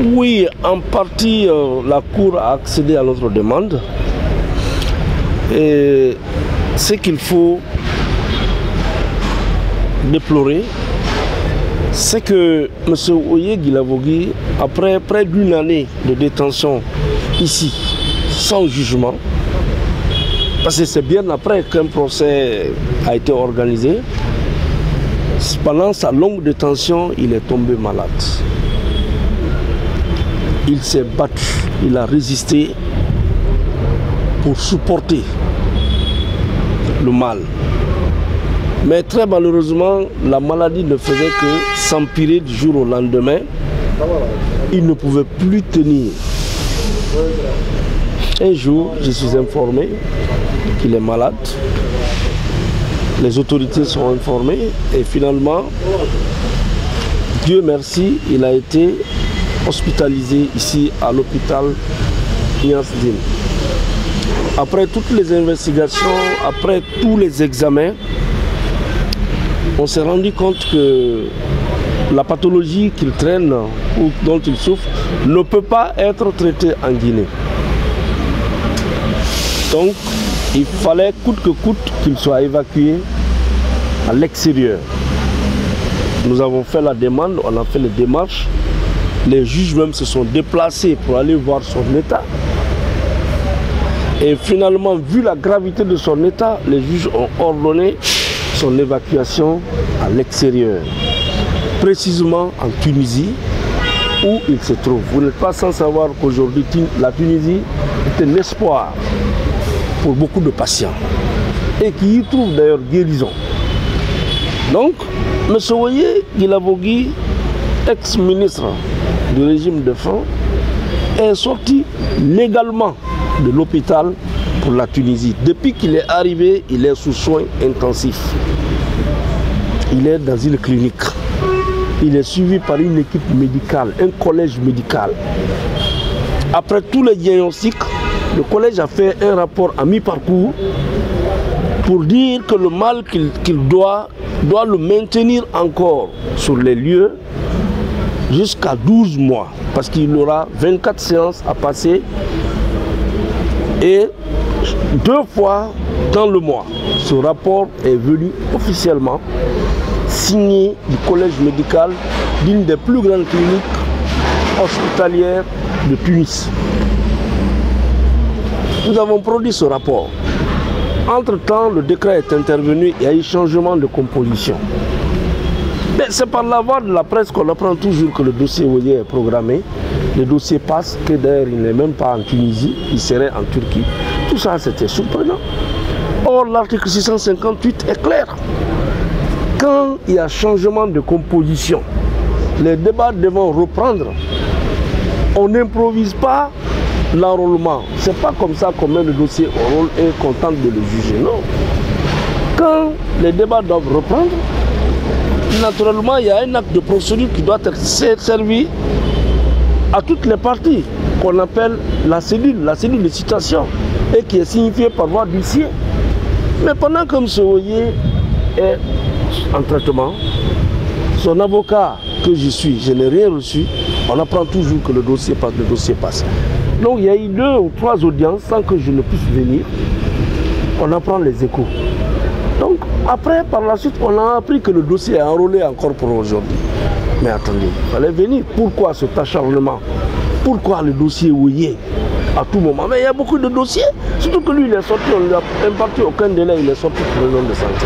Oui, en partie, la Cour a accédé à notre demande. Et ce qu'il faut déplorer, c'est que M. Oye Guilavogui, après près d'une année de détention ici, sans jugement, parce que c'est bien après qu'un procès a été organisé, pendant sa longue détention, il est tombé malade. Il s'est battu, il a résisté pour supporter le mal. Mais très malheureusement, la maladie ne faisait que s'empirer du jour au lendemain. Il ne pouvait plus tenir. Un jour, je suis informé qu'il est malade. Les autorités sont informées et finalement, Dieu merci, il a été hospitalisé ici à l'hôpital Niasdine. Après toutes les investigations, après tous les examens, on s'est rendu compte que la pathologie qu'il traîne ou dont il souffre ne peut pas être traitée en Guinée. Donc, il fallait coûte que coûte qu'il soit évacué à l'extérieur. Nous avons fait la demande, on a fait les démarches. Les juges même se sont déplacés pour aller voir son état. Et finalement, vu la gravité de son état, les juges ont ordonné son évacuation à l'extérieur. Précisément en Tunisie, où il se trouve. Vous n'êtes pas sans savoir qu'aujourd'hui, la Tunisie est un espoir pour beaucoup de patients. Et qui y trouvent d'ailleurs guérison. Donc, M. Oye Guilavogui, ex-ministre du régime de franc, est sorti légalement de l'hôpital pour la Tunisie. Depuis qu'il est arrivé, il est sous soins intensifs. Il est dans une clinique. Il est suivi par une équipe médicale, un collège médical. Après tous les diagnostics, le collège a fait un rapport à mi-parcours pour dire que le mal qu'il doit le maintenir encore sur les lieux jusqu'à 12 mois. Parce qu'il aura 24 séances à passer et 2 fois dans le mois. Ce rapport est venu officiellement signé du collège médical d'une des plus grandes cliniques hospitalières de Tunis. Nous avons produit ce rapport. Entre-temps, le décret est intervenu et il y a eu changement de composition. Mais c'est par la voie de la presse qu'on apprend toujours que le dossier Oye est programmé. Le dossier passe, que d'ailleurs il n'est même pas en Tunisie, il serait en Turquie. Tout ça, c'était surprenant. Or, l'article 658 est clair. Quand il y a changement de composition, les débats devront reprendre. On n'improvise pas l'enrôlement. C'est pas comme ça qu'on met le dossier au rôle et qu'on tente de le juger. Non. Quand les débats doivent reprendre, naturellement, il y a un acte de procédure qui doit être servi à toutes les parties, qu'on appelle la cellule de citation, et qui est signifiée par voie d'huissier. Mais pendant que M. Oye est en traitement, son avocat que je suis, je n'ai rien reçu, on apprend toujours que le dossier passe. Donc il y a eu 2 ou 3 audiences sans que je ne puisse venir. On apprend les échos. Donc après, par la suite, on a appris que le dossier est enrôlé encore pour aujourd'hui. Mais attendez, il fallait venir. Pourquoi cet acharnement? Pourquoi le dossier Oye à tout moment? Mais il y a beaucoup de dossiers. Surtout que lui, il est sorti, on ne lui a imparti aucun délai, il est sorti pour raison de santé.